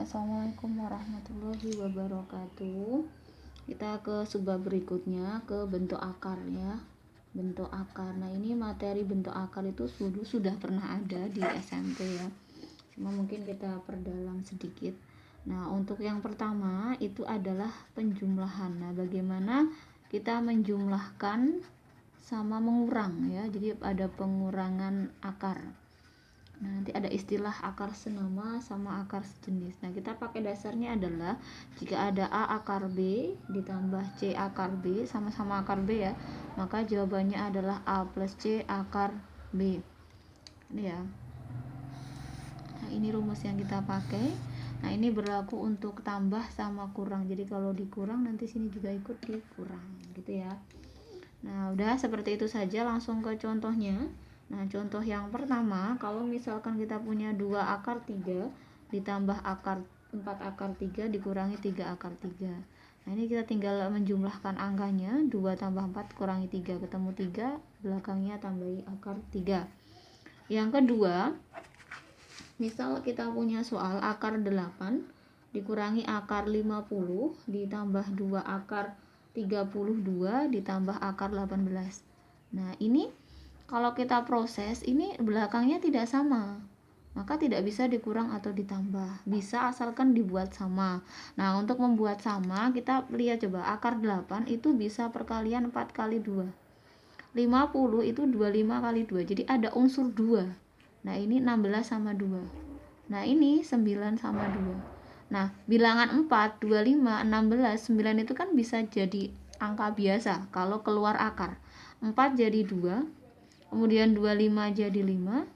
Assalamualaikum warahmatullahi wabarakatuh. Kita ke subbab berikutnya, ke bentuk akar ya. Bentuk akar. Nah, ini materi bentuk akar itu sudah pernah ada di SMP ya. Cuma mungkin kita perdalam sedikit. Nah, untuk yang pertama itu adalah penjumlahan. Nah, bagaimana kita menjumlahkan sama mengurang ya. Jadi ada pengurangan akar. Nah, nanti ada istilah akar senama sama akar sejenis. Nah, kita pakai dasarnya adalah jika ada A akar B ditambah C akar B sama-sama akar B ya, maka jawabannya adalah A plus C akar B. Ini ya. Nah, ini rumus yang kita pakai. Nah, ini berlaku untuk tambah sama kurang. Jadi kalau dikurang nanti sini juga ikut dikurang gitu ya. Nah, udah seperti itu saja, langsung ke contohnya. Nah, contoh yang pertama, kalau misalkan kita punya 2 akar 3 ditambah 4 akar 3 dikurangi 3 akar 3. Nah, ini kita tinggal menjumlahkan angkanya, 2 tambah 4 kurangi 3, ketemu 3, belakangnya tambahi akar 3. Yang kedua, misal kita punya soal akar 8 dikurangi akar 50 ditambah 2 akar 32 ditambah akar 18. Nah, ini kalau kita proses, ini belakangnya tidak sama, maka tidak bisa dikurang atau ditambah. Bisa asalkan dibuat sama. Nah, untuk membuat sama, kita lihat coba, akar 8 itu bisa perkalian 4 kali 2. 50 itu 25 kali 2, jadi ada unsur 2. Nah, ini 16 sama 2. Nah, ini 9 sama 2. Nah, bilangan 4, 25, 16, 9 itu kan bisa jadi angka biasa kalau keluar akar. 4 jadi 2, kemudian 25 jadi 5,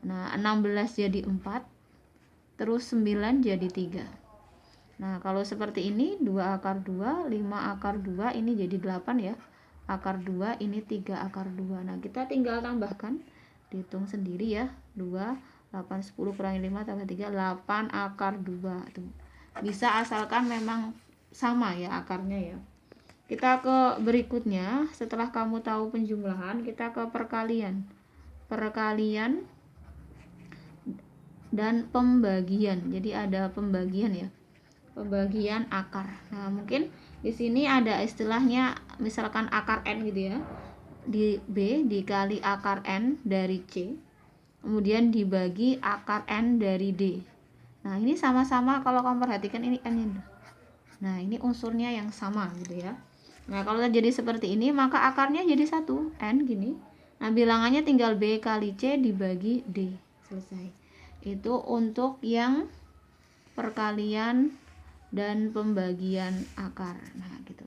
nah 16 jadi 4, terus 9 jadi 3. Nah, kalau seperti ini 2 akar 2, 5 akar 2, ini jadi 8 ya. Akar 2, ini 3 akar 2. Nah, kita tinggal tambahkan, dihitung sendiri ya. 2, 8, 10 kurangi 5 tambah 3, 8 akar 2. Tuh. Bisa asalkan memang sama ya akarnya ya. Kita ke berikutnya, setelah kamu tahu penjumlahan, kita ke perkalian. Perkalian dan pembagian. Jadi ada pembagian ya. Pembagian akar. Nah, mungkin di sini ada istilahnya misalkan akar N gitu ya. Di B dikali akar N dari C. Kemudian dibagi akar N dari D. Nah, ini sama-sama kalau kamu perhatikan ini N ini. Nah, ini unsurnya yang sama gitu ya. Nah, kalau jadi seperti ini, maka akarnya jadi 1, N gini. Nah, bilangannya tinggal B kali C dibagi D. Selesai. Itu untuk yang perkalian dan pembagian akar. Nah, gitu.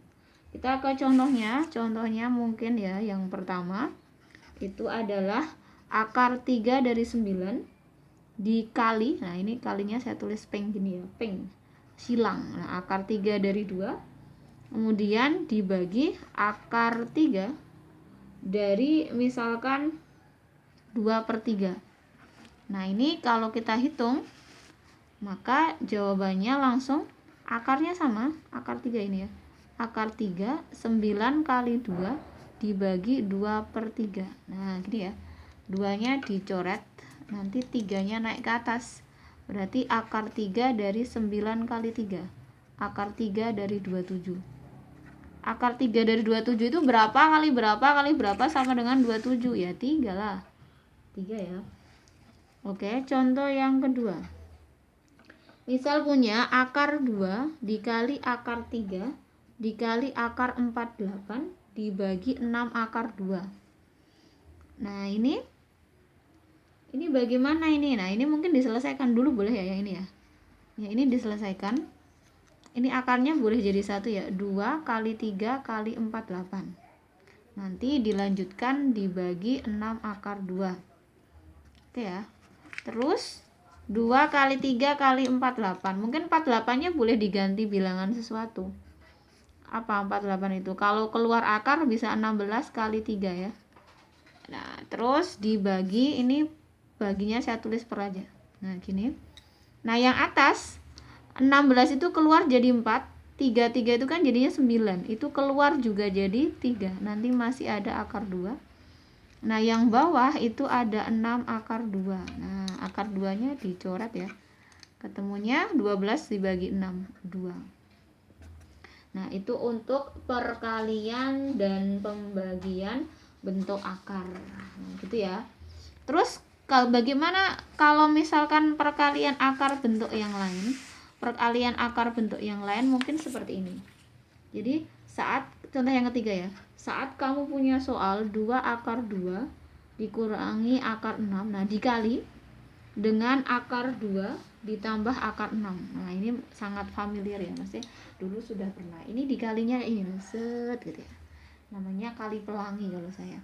Kita ke contohnya. Contohnya mungkin ya, yang pertama itu adalah akar 3 dari 9 dikali. Nah, ini kalinya saya tulis peng gini ya, peng. Silang. Nah, akar 3 dari 2 kemudian dibagi akar 3 dari misalkan 2/3. Nah, ini kalau kita hitung, maka jawabannya langsung akarnya sama, akar 3 ini ya. Akar 3, 9 kali 2 dibagi 2/3. Nah, gini ya. 2-nya dicoret, nanti 3-nya naik ke atas. Berarti akar 3 dari 9 kali 3. Akar 3 dari 27. Akar 3 dari 27 itu berapa kali berapa sama dengan 27? Ya 3 lah. 3 ya. Oke, contoh yang kedua. Misal punya akar 2 dikali akar 3 dikali akar 48 dibagi 6 akar 2. Nah, ini bagaimana ini? Nah, ini mungkin diselesaikan dulu boleh ya ini ya. Ya, ini diselesaikan. Ini akarnya boleh jadi 1 ya, 2 kali 3 kali 48. Nanti dilanjutkan dibagi 6 akar 2. Oke ya. Terus 2 kali 3 kali 48. Mungkin 48-nya boleh diganti bilangan sesuatu. Apa 48 itu? Kalau keluar akar bisa 16 kali 3 ya. Nah, terus dibagi, ini baginya saya tulis per aja. Nah, gini. Nah, yang atas 16 itu keluar jadi 4, 3 itu kan jadinya 9, itu keluar juga jadi 3, nanti masih ada akar 2. Nah, yang bawah itu ada 6 akar 2. Nah, akar 2-nya dicoret ya. Ketemunya 12 dibagi 6, 2. Nah, itu untuk perkalian dan pembagian bentuk akar. Nah, gitu ya. Terus bagaimana kalau misalkan perkalian akar bentuk yang lain? Perkalian akar bentuk yang lain mungkin seperti ini. Jadi, saat contoh yang ketiga ya. Saat kamu punya soal 2 akar 2 dikurangi akar 6. Nah, dikali dengan akar 2 ditambah akar 6. Nah, ini sangat familiar ya, maksudnya dulu sudah pernah. Ini dikalinya ini set gitu ya. Namanya kali pelangi kalau saya.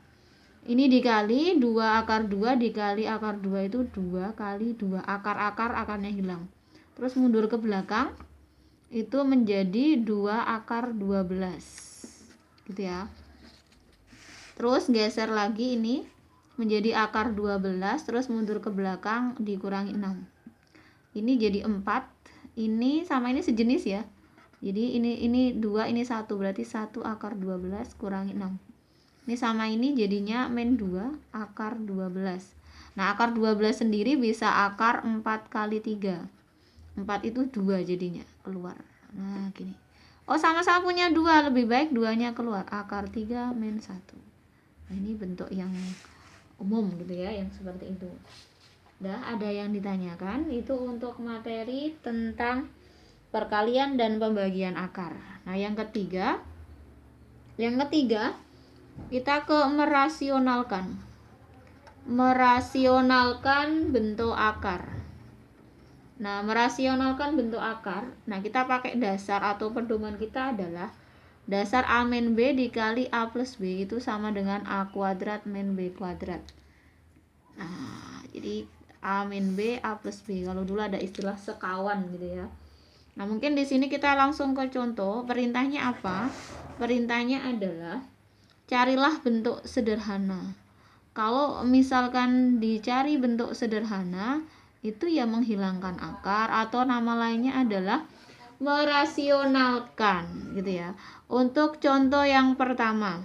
Ini dikali 2 akar 2 dikali akar 2 itu 2 kali 2. Akar-akar akarnya hilang. Terus mundur ke belakang itu menjadi 2 akar 12. Gitu ya. Terus geser lagi ini menjadi akar 12, terus mundur ke belakang dikurangi 6. Ini jadi 4, ini sama ini sejenis ya. Jadi ini 2, ini 1, berarti 1 akar 12 kurangi 6. Ini sama ini jadinya min 2 akar 12. Nah, akar 12 sendiri bisa akar 4 kali 3. 4 itu 2 jadinya keluar. Nah, gini. Oh, sama-sama punya 2, lebih baik 2-nya keluar. Akar 3 min 1. Nah, ini bentuk yang umum gitu ya, yang seperti itu. Ada yang ditanyakan itu untuk materi tentang perkalian dan pembagian akar. Nah, yang ketiga kita ke merasionalkan bentuk akar. Nah, merasionalkan bentuk akar, nah kita pakai dasar atau pedoman kita adalah dasar A min B dikali A plus B itu sama dengan A kuadrat min B kuadrat. Nah, jadi A min B, A plus B. Kalau dulu ada istilah sekawan gitu ya. Nah, mungkin di sini kita langsung ke contoh. Perintahnya apa? Perintahnya adalah carilah bentuk sederhana. Kalau misalkan dicari bentuk sederhana, itu ya menghilangkan akar atau nama lainnya adalah merasionalkan gitu ya. Untuk contoh yang pertama,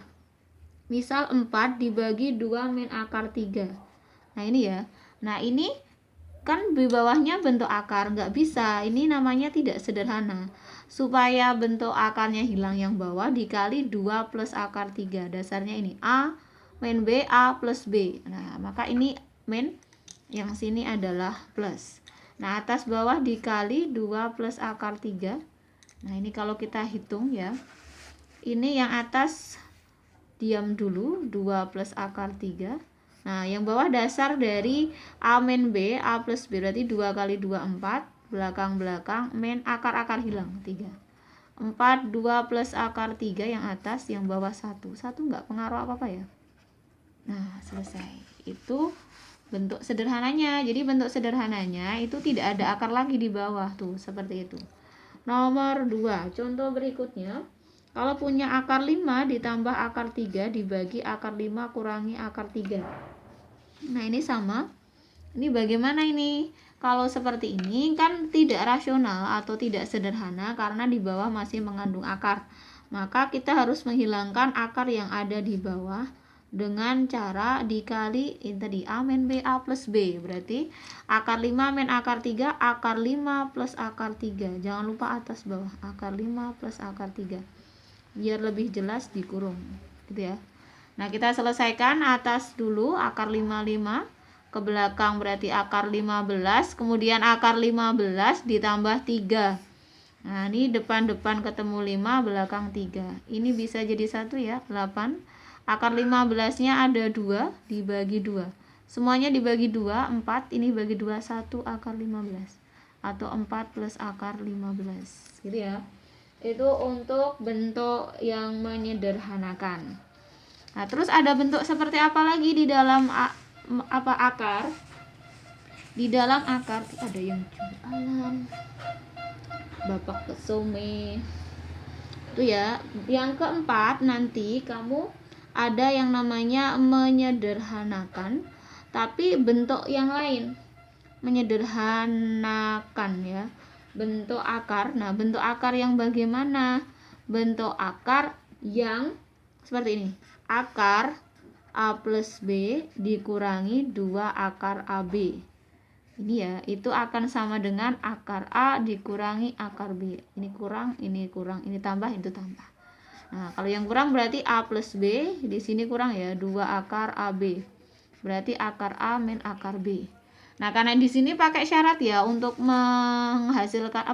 misal 4 dibagi 2 min akar 3. Nah, ini ya. Nah, ini kan di bawahnya bentuk akar, nggak bisa. Ini namanya tidak sederhana. Supaya bentuk akarnya hilang yang bawah dikali 2 plus akar 3. Dasarnya ini A min B, A plus B. Nah, maka ini min, yang sini adalah plus. Nah, atas bawah dikali 2 plus akar 3. Nah, ini kalau kita hitung ya. Ini yang atas diam dulu, 2 plus akar 3. Nah, yang bawah dasar dari A min B, A plus B, berarti 2 kali 2, 4. Belakang-belakang, min akar-akar hilang, 3. 4, 2 plus akar 3 yang atas, yang bawah 1. 1 nggak pengaruh apa-apa ya. Nah, selesai. Itu bentuk sederhananya. Jadi bentuk sederhananya itu tidak ada akar lagi di bawah tuh, seperti itu. Nomor 2, contoh berikutnya. Kalau punya akar 5 ditambah akar 3 dibagi akar 5 kurangi akar 3. Nah, ini sama. Ini bagaimana ini? Kalau seperti ini kan tidak rasional atau tidak sederhana karena di bawah masih mengandung akar. Maka kita harus menghilangkan akar yang ada di bawah dengan cara dikali ini tadi A min B, A plus B. Berarti akar 5 min akar 3, akar 5 plus akar 3. Jangan lupa atas bawah, akar 5 plus akar 3. Biar lebih jelas dikurung gitu ya. Nah, kita selesaikan atas dulu, akar 55 ke belakang berarti akar 15, kemudian akar 15 ditambah 3. Nah, ini depan-depan ketemu 5, belakang 3. Ini bisa jadi 1 ya, 8. Akar 15-nya ada 2 dibagi 2. Semuanya dibagi 2, 4. Ini bagi 2, 1 akar 15. Atau 4 plus akar 15. Gitu ya. Itu untuk bentuk yang menyederhanakan. Nah, terus ada bentuk seperti apa lagi di dalam akar? Di dalam akar ada yang jualan. Bapak Kesome. Itu ya. Yang keempat, nanti kamu ada yang namanya menyederhanakan tapi bentuk yang lain. Menyederhanakan ya. Bentuk akar. Nah, bentuk akar yang bagaimana? Bentuk akar yang seperti ini. Akar A plus B dikurangi 2 akar AB. ini ya, itu akan sama dengan akar A dikurangi akar B. Ini kurang, ini tambah, itu tambah. Nah, kalau yang kurang berarti A plus B, di sini kurang ya, 2 akar AB. Berarti akar A min akar B. Nah, karena di sini pakai syarat ya, untuk menghasilkan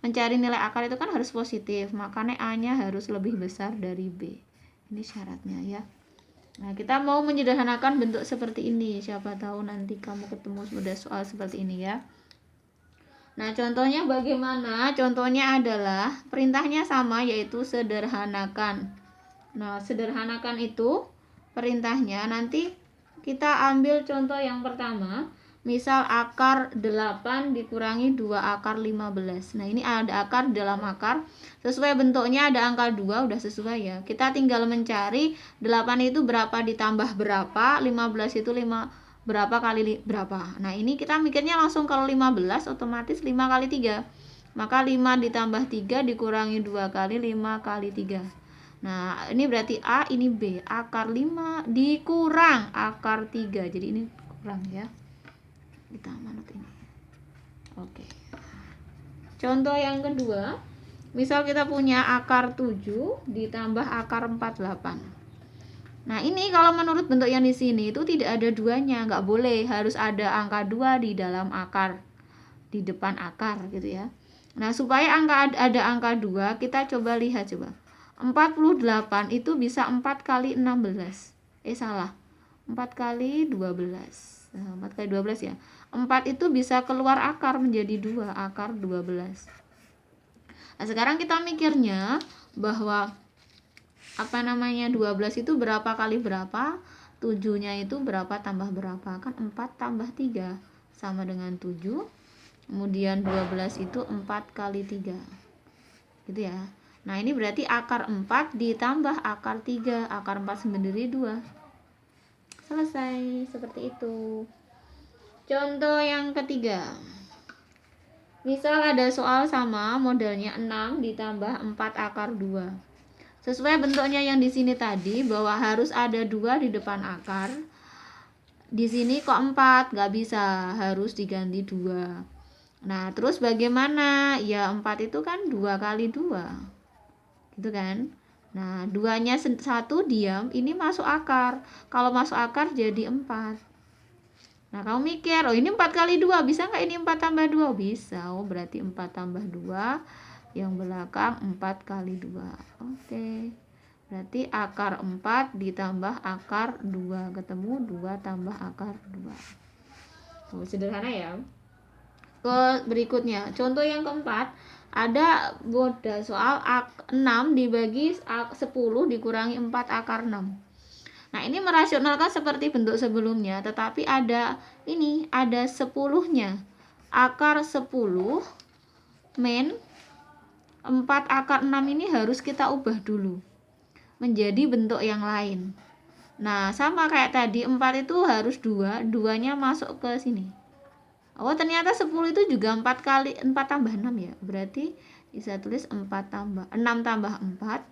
mencari nilai akar itu kan harus positif, makanya A-nya harus lebih besar dari B. Ini syaratnya ya. Nah, kita mau menyederhanakan bentuk seperti ini. Siapa tahu nanti kamu ketemu sudah soal seperti ini ya. Nah, contohnya bagaimana? Contohnya adalah perintahnya sama, yaitu sederhanakan. Nah, sederhanakan itu perintahnya. Nanti kita ambil contoh yang pertama. Misal akar 8 dikurangi 2 akar 15. Nah, ini ada akar dalam akar. Sesuai bentuknya ada angka 2, udah sesuai ya. Kita tinggal mencari 8 itu berapa ditambah berapa, 15 itu berapa kali berapa. Nah, ini kita mikirnya langsung kalau 15 otomatis 5 kali 3. Maka 5 ditambah 3 dikurangi 2 kali 5 kali 3. Nah, ini berarti A, ini B. Akar 5 dikurang akar 3. Jadi ini kurang ya. Kita manut ini. Oke. Contoh yang kedua, misal kita punya akar 7 ditambah akar 48. Nah, ini kalau menurut bentuk yang di sini itu tidak ada duanya, nggak boleh, harus ada angka 2 di dalam akar, di depan akar gitu ya. Nah, supaya ada angka 2, kita coba lihat coba. 48 itu bisa 4 kali 16. Salah. 4 kali 12. Nah, 4 kali 12 ya. 4 itu bisa keluar akar menjadi 2, akar 12. Nah, sekarang kita mikirnya bahwa 12 itu berapa kali berapa? 7-nya itu berapa tambah berapa? Kan 4 tambah 3 sama dengan 7. Kemudian 12 itu 4 kali 3. Gitu ya. Nah, ini berarti akar 4 ditambah akar 3. Akar 4 sendiri 2. Selesai, seperti itu. Contoh yang ketiga. Misal ada soal sama, modelnya 6 ditambah 4 akar 2. Sesuai bentuknya yang di sini tadi, bahwa harus ada 2 di depan akar. Di sini kok 4, nggak bisa, harus diganti 2. Nah, terus bagaimana? Ya, 4 itu kan 2 kali 2. Gitu kan? Nah, 2-nya 1 diam, ini masuk akar. Kalau masuk akar jadi 4. Nah, kamu mikir, oh ini 4 kali 2, bisa nggak ini 4 tambah 2? Bisa, oh berarti 4 tambah 2, yang belakang 4 kali 2. Oke, berarti akar 4 ditambah akar 2, ketemu 2 tambah akar 2. Oh, sederhana ya. Ke berikutnya, contoh yang keempat, ada modal soal 6 dibagi 10 dikurangi 4 akar 6. Nah, ini merasionalkan seperti bentuk sebelumnya, tetapi ada 10-nya. Akar 10 min 4 akar 6 ini harus kita ubah dulu menjadi bentuk yang lain. Nah, sama kayak tadi, 4 itu harus 2, 2-nya masuk ke sini. Oh, ternyata 10 itu juga 4 tambah 6 ya. Berarti bisa tulis 6 tambah 4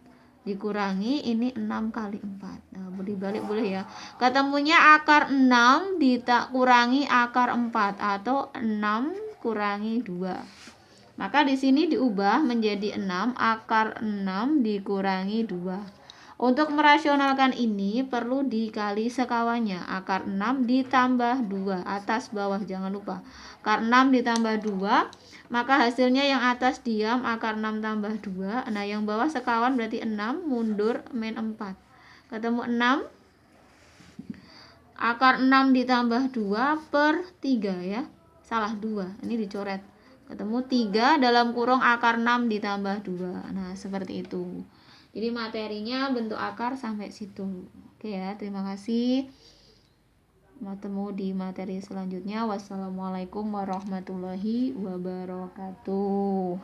dikurangi ini 6 kali 4. Nah, boleh balik boleh ya. Ketemunya akar 6 dikurangi akar 4 atau 6 kurangi 2. Maka di sini diubah menjadi 6 akar 6 dikurangi 2. Untuk merasionalkan ini perlu dikali sekawannya. Akar 6 ditambah 2, atas bawah jangan lupa. Akar 6 ditambah 2, maka hasilnya yang atas diam, akar 6 tambah 2. Nah, yang bawah sekawan berarti 6, mundur min 4. Ketemu 6. Akar 6 ditambah 2 per 3 ya. Salah 2, ini dicoret. Ketemu 3 dalam kurung akar 6 ditambah 2. Nah, seperti itu. Jadi materinya bentuk akar sampai situ. Oke ya, terima kasih. Ketemu di materi selanjutnya. Wassalamualaikum warahmatullahi wabarakatuh.